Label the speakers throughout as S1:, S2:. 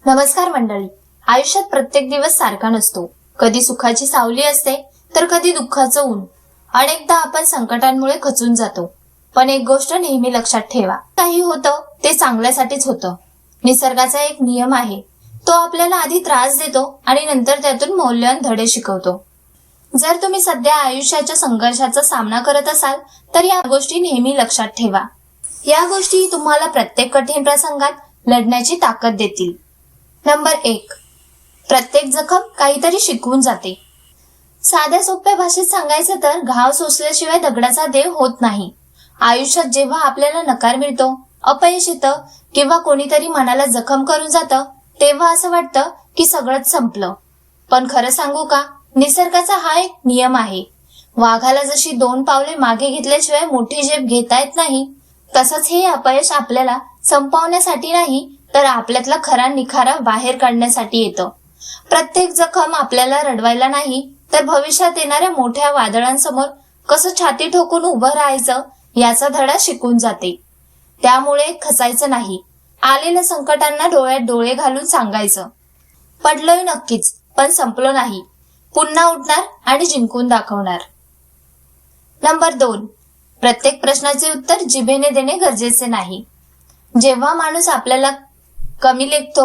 S1: नमस्कार मंडळी. आयुष्यात प्रत्येक दिवस सारखा नसतो. कधी सुखाची सावली असते तर कधी दुःखाचं ऊन. अनेकदा आपण संकटांमुळे खचून जातो. पण एक गोष्ट नेहमी लक्षात ठेवा, काही होतं ते चांगल्यासाठीच होतं. निसर्गाचा एक नियम आहे, तो आपल्याला आधी त्रास देतो आणि नंतर त्यातून मौल्यवान धडे शिकवतो. जर तुम्ही सध्या आयुष्याच्या संघर्षाचा सामना करत असाल तर या गोष्टी नेहमी लक्षात ठेवा. या गोष्टी तुम्हाला प्रत्येक कठीण प्रसंगात लढण्याची ताकद देतील. नंबर 1. प्रत्येक जखम काहीतरी शिकवून जाते. साध्या सोप्या भाषेत सांगायचं तर घाव सोसल्याशिवाय दगडाचा देव होत नाही. आयुष्यात जेव्हा आपल्याला नकार मिळतो, अपयश येतं किंवा कोणीतरी मनाला जखम करून जातं, तेव्हा असं वाटतं की सगळंच संपलं. पण खरं सांगू का, निसर्गाचा हा एक नियम आहे. वाघाला जशी 2 पावले मागे घेतल्याशिवाय मोठी झेप घेता येत नाही, तसंच हे अपयश आपल्याला संपवण्यासाठी नाही तर आपल्यातला खरा निखारा बाहेर काढण्यासाठी येतं. प्रत्येक जखम आपल्याला रडवायला नाही तर भविष्यात येणाऱ्या मोठ्या वादळांसमोर कसं छाती ठोकून उभं राहायचं याचा धडा शिकून जाते. त्यामुळे खचायचं नाही. आलेल्या संकटांना डोळ्यात डोळे घालून सांगायचं, पडलोय नक्कीच पण संपलो नाही. पुन्हा उठणार आणि जिंकून दाखवणार. नंबर 2. प्रत्येक प्रश्नाचे उत्तर जिभेने देणे गरजेचे नाही. जेव्हा माणूस आपल्याला कमी लेखतो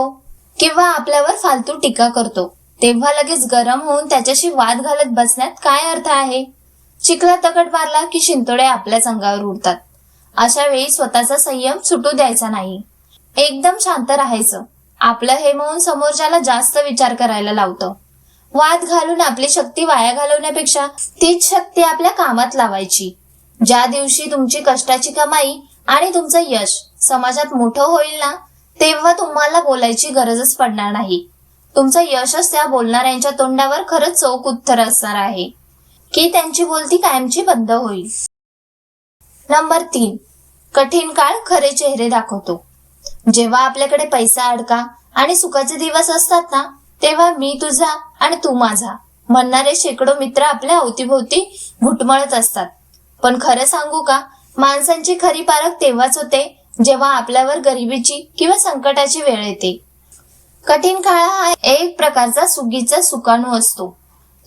S1: किंवा आपल्यावर फालतू टीका करतो, तेव्हा लगेच गरम होऊन त्याच्याशी वाद घालत बसण्यात काय अर्थ आहे? चिखलात दगड मारला की शिंतोडे आपल्याच अंगावर उडतात. अशा वेळी स्वतःचा संयम सुटू द्यायचा नाही. एकदम शांत राहायचं. आपलं हे मौन समोरच्याला जास्त विचार करायला लावतं. वाद घालून आपली शक्ती वाया घालवण्यापेक्षा तीच शक्ती आपल्या कामात लावायची. ज्या दिवशी तुमची कष्टाची कमाई आणि तुमचं यश समाजात मोठं होईल ना, तेव्हा तुम्हाला बोलायची गरजच पडणार नाही. तुमचं यशच त्या बोलणाऱ्यांच्या तोंडावर खरंच चोख उत्तर असणार आहे की त्यांची बोलती कायमची बंद होईल. नंबर 3. कठीण काळ खरे चेहरे दाखवतो. जेव्हा आपल्याकडे पैसा अडका आणि सुखाचे दिवस असतात ना, तेव्हा मी तुझा आणि तू माझा म्हणणारे शेकडो मित्र आपल्या अवतीभोवती घुटमळत असतात. पण खरं सांगू का, माणसांची खरी पारख तेव्हाच होते जेव्हा आपल्यावर गरिबीची किंवा संकटाची वेळ येते. कठीण काळ हा एक प्रकारचा सुगीचा सुकाणू असतो.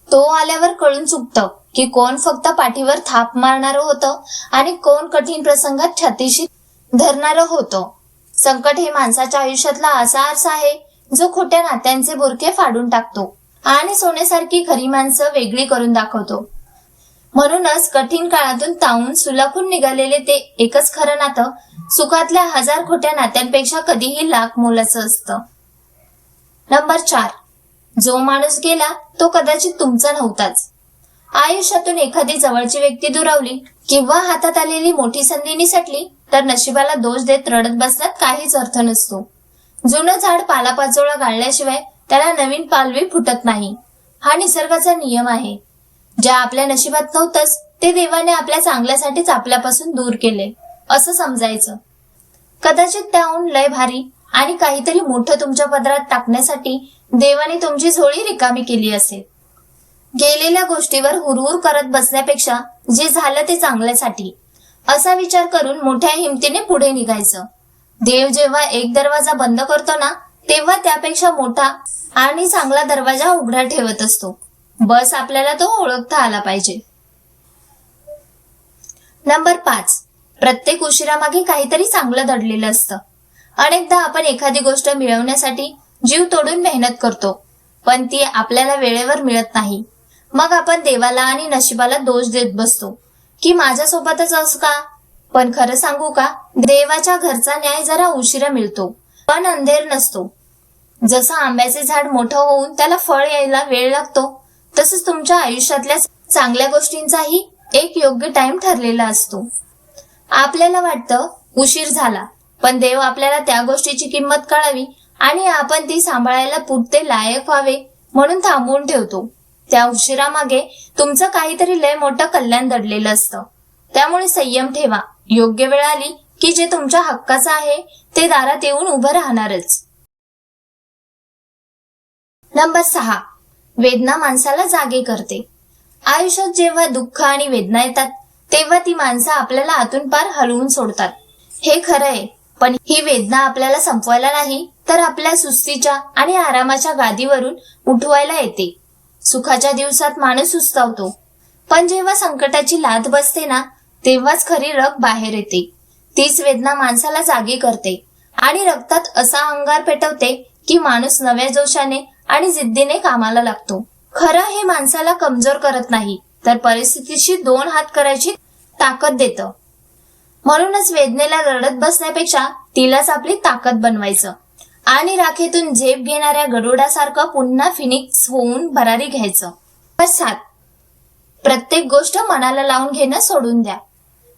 S1: तो आल्यावर कळून चुकतं की कोण फक्त पाठीवर थाप मारणारं होतं आणि कोण कठीण प्रसंगात छातीशी धरणारं होतं. संकट हे माणसाच्या आयुष्यातला असा आरसा आहे जो खोट्या नात्यांचे बुरखे फाडून टाकतो आणि सोन्यासारखी खरी माणसं वेगळी करून दाखवतो. म्हणूनच कठीण काळातून तावून सुलाखून निघालेले ते एकच खरं नातं सुखातल्या 1000 खोट्या नात्यांपेक्षा कधीही लाख मोलाचं असतं. नंबर 4. जो माणूस गेला तो कदाचित तुमचा नव्हताच. आयुष्यातून एखादी जवळची व्यक्ती दुरावली किंवा हातात आलेली मोठी संधी निसटली तर नशिबाला दोष देत रडत बसण्यात काहीच अर्थ नसतो. जुनं झाड पालापाचोळा गाळल्याशिवाय त्याला नवीन पालवी फुटत नाही. हा निसर्गाचा नियम आहे. ज्या आपल्या नशिबात नव्हतंच ते देवाने आपल्या चांगल्यासाठीच आपल्यापासून दूर केले असं समजायचं. कदाचित त्याहून लय भारी आणि काहीतरी मोठं तुमच्या पदरात टाकण्यासाठी देवाने तुमची झोळी रिकामी केली असेल. गेलेल्या गोष्टीवर हुरहुर करत बसण्यापेक्षा जे झालं ते चांगल्यासाठी असा विचार करून मोठ्या हिमतीने पुढे निघायचं. देव जेव्हा एक दरवाजा बंद करतो ना, तेव्हा त्यापेक्षा मोठा आणि चांगला दरवाजा उघडा ठेवत असतो. बस आपल्याला तो ओळखता आला पाहिजे. नंबर 5. प्रत्येक उशिरामागे काहीतरी चांगलं दडलेलं असतं. अनेकदा आपण एखादी गोष्ट मिळवण्यासाठी जीव तोडून मेहनत करतो, पण ती आपल्याला वेळेवर मिळत नाही. मग आपण देवाला आणि नशिबाला दोष देत बसतो की माझ्यासोबतच असं का. पण खरं सांगू का, देवाच्या घरचा न्याय जरा उशिरा मिळतो पण अंधेर नसतो. जसं आंब्याचे झाड मोठं होऊन त्याला फळ यायला वेळ लागतो, तसंच तुमच्या आयुष्यातल्या चांगल्या गोष्टींचाही एक योग्य टाइम ठरलेला असतो. आपल्याला वाटतं उशीर झाला, पण देव आपल्याला त्या गोष्टीची किंमत कळावी आणि आपण ती सांभाळायला पुरते लायक व्हावे म्हणून थांबवून ठेवतो. त्या उशिरामागे तुमचं काहीतरी लय मोठं कल्याण दडलेलं असतं. त्यामुळे संयम ठेवा. योग्य वेळ आली की जे तुमच्या हक्काचं आहे ते दारात येऊन उभं राहणारच. नंबर 6. वेदना माणसाला जागे करते. आयुष्यात जेव्हा दुःख आणि वेदना येतात तेव्हा ती माणसं आपल्याला आतून पार हलवून सोडतात. हे खरं आहे, पण ही वेदना आपल्याला संपवायला नाही तर आपल्या सुस्तीच्या आणि आरामाच्या गादीवरून उठवायला येते. सुखाच्या दिवसात माणूस सुस्तावतो, पण जेव्हा संकटाची लाद बसते ना, तेव्हाच खरी रग बाहेर येते. तीच वेदना माणसाला जागी करते आणि रक्तात असा अंगार पेटवते की माणूस नव्या जोशाने आणि जिद्दीने कामाला लागतो. खरं हे माणसाला कमजोर करत नाही, तर परिस्थितीशी 2 हात करायची ताकद देतं. म्हणूनच वेदनेला रडत बसण्यापेक्षा तिलाच आपली ताकद बनवायचं आणि राखेतून झेप घेणाऱ्या गरुडासारखं पुन्हा फिनिक्स होऊन भरारी घ्यायचं. 7. प्रत्येक गोष्ट मनाला लावून घेणं सोडून द्या.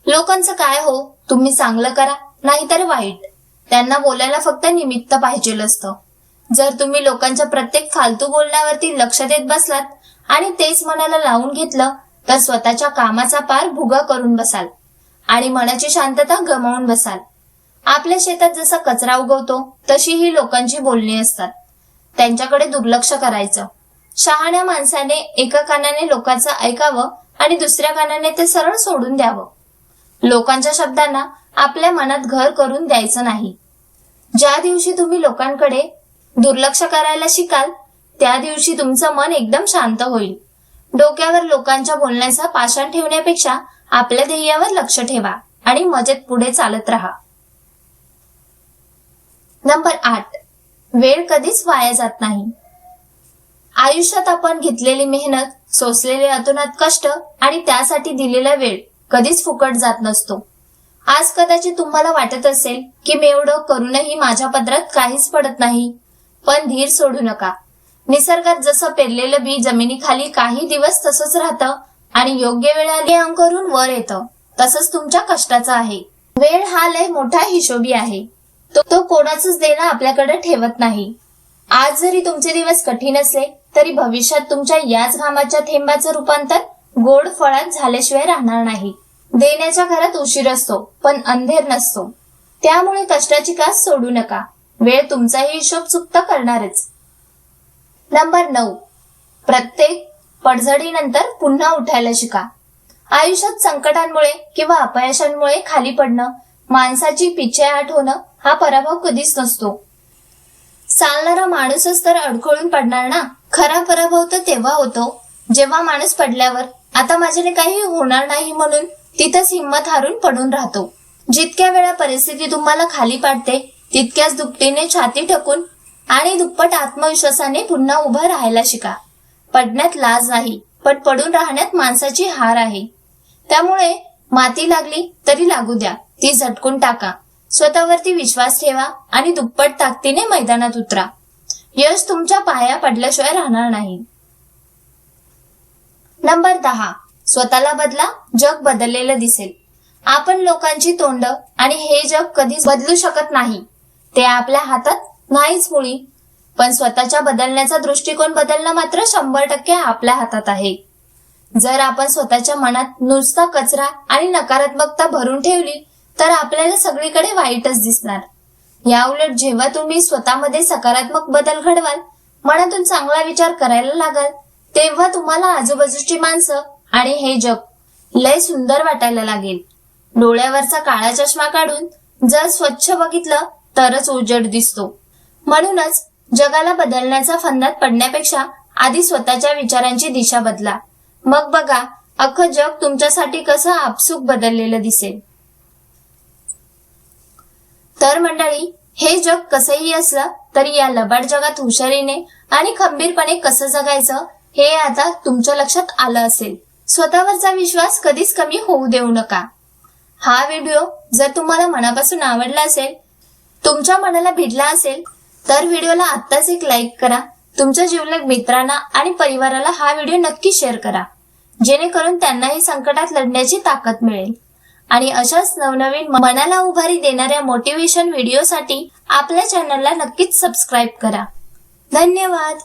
S1: लोकांचं काय हो, तुम्ही चांगलं करा नाहीतर वाईट. त्यांना बोलायला फक्त निमित्त पाहिजे असतं. जर तुम्ही लोकांच्या प्रत्येक फालतू बोलण्यावरती लक्ष देत बसलात आणि तेच मनाला लावून घेतलं तर स्वतःच्या कामाचा पार भुगा करून बसाल आणि मनाची शांतता गमावून बसाल. आपल्या शेतात जसा कचरा उगवतो तशी ही लोकांची बोलणी असतात. त्यांच्याकडे दुर्लक्ष करायचं. शहाण्या माणसाने एका कानाने लोकांचं ऐकावं आणि दुसऱ्या कानाने ते सरळ सोडून द्यावं. लोकांच्या शब्दांना आपल्या मनात घर करून द्यायचं नाही. ज्या दिवशी तुम्ही लोकांकडे दुर्लक्ष करायला शिकाल त्या दिवशी तुमचं मन एकदम शांत होईल. डोक्यावर लोकांच्या बोलण्याचा पाषाण ठेवण्यापेक्षा आपल्या ध्येयावर लक्ष ठेवा आणि मजेत पुढे चालत राहा. नंबर 8. वेळ कधीच वाया जात नाही. आयुष्यात आपण घेतलेली मेहनत, सोसलेले अतोनात कष्ट आणि त्यासाठी दिलेला वेळ कधीच फुकट जात नसतो. आज कदाचित तुम्हाला वाटत असेल की मी एवढं करूनही माझ्या पदरात काहीच पडत नाही, पण धीर सोडू नका. निसर्गात जसं पेरलेलं बी जमिनीखाली काही दिवस तसंच राहतं आणि योग्य वेळाने अंकुरून वर येतं, तसंच तुमच्या कष्टाचं आहे. वेळ हा लय मोठा हिशोबी आहे. तो कोणाचंच देणं आपल्याकडे ठेवत नाही. आज जरी तुमचे दिवस कठीण असले तरी भविष्यात तुमच्या याच घामाच्या थेंबाचं रूपांतर गोड फळात झाल्याशिवाय राहणार नाही. देण्याच्या घरात उशीर असतो पण अंधेर नसतो. त्यामुळे कष्टाची कास सोडू नका. वेळ तुमचाही हिशोब चुकता करणारच. नंबर 9. प्रत्येक पडझडीनंतर पुन्हा उठायला शिका. आयुष्यात संकटांमुळे किंवा अपयशांमुळे खाली पडणं, माणसाची पिछेहाट होणं हा पराभव कधीच नसतो. चालणारा माणूसच तर अडखळून पडणार ना. खरा पराभव तर तेव्हा होतो जेव्हा माणूस पडल्यावर आता माझ्याने काही होणार नाही म्हणून तिथंच हिंमत हारून पडून राहतो. जितक्या वेळा परिस्थिती तुम्हाला खाली पाडते तितक्याच दुपटीने छाती ठोकून आणि दुप्पट आत्मविश्वासाने पुन्हा उभं राहायला शिका. पडण्यात लाज नाही, पण पडून राहण्यात माणसाची हार आहे. त्यामुळे माती लागली तरी लागू द्या, ती झटकून टाका. स्वतःवरती विश्वास ठेवा आणि दुप्पट ताकदीने मैदानात उतरा. यश तुमच्या पाया पडल्याशिवाय राहणार नाही. नंबर 10. स्वतःला बदला, जग बदललेलं दिसेल. आपण लोकांची तोंड आणि हे जग कधीच बदलू शकत नाही, ते आपल्या हातात नाहीच मुळी. पण स्वतःच्या बदलण्याचा दृष्टिकोन बदलणं मात्र 100% आपल्या हातात आहे. जर आपण स्वतःच्या मनात नुसता कचरा आणि नकारात्मकता भरून ठेवली तर आपल्याला सगळीकडे वाईटच दिसणार. याउलट जेव्हा तुम्ही स्वतःमध्ये सकारात्मक बदल घडवाल, मनातून चांगला विचार करायला लागाल, तेव्हा तुम्हाला आजूबाजूची माणसं आणि हे जग लय सुंदर वाटायला लागेल. डोळ्यावरचा काळा चष्मा काढून जर स्वच्छ बघितलं तरच उजेड दिसतो. म्हणूनच जगाला बदलण्याचा फंदात पडण्यापेक्षा आधी स्वतःच्या विचारांची दिशा बदला. मग बघा अख्खं जग तुमच्यासाठी कसं आपसूक बदललेलं दिसेल. तर मंडळी, हे जग कसंही असलं तरी या लबाड जगात हुशारीने आणि खंबीरपणे कसं जगायचं हे आता तुमच्या लक्षात आलं असेल. स्वतःवरचा विश्वास कधीच कमी होऊ देऊ नका. हा व्हिडिओ जर तुम्हाला मनापासून आवडला असेल, तुमच्या मनाला भिडला असेल, तर व्हिडिओला आत्ताच एक लाईक करा. तुमच्या जिवलग मित्रांना आणि परिवाराला हा व्हिडिओ नक्की शेअर करा, जेणेकरून त्यांनाही संकटात लढण्याची ताकद मिळेल. आणि अशाच नवनवीन मनाला उभारी देणाऱ्या मोटिवेशन व्हिडिओसाठी आपल्या चॅनलला नक्कीच सबस्क्राईब करा. धन्यवाद.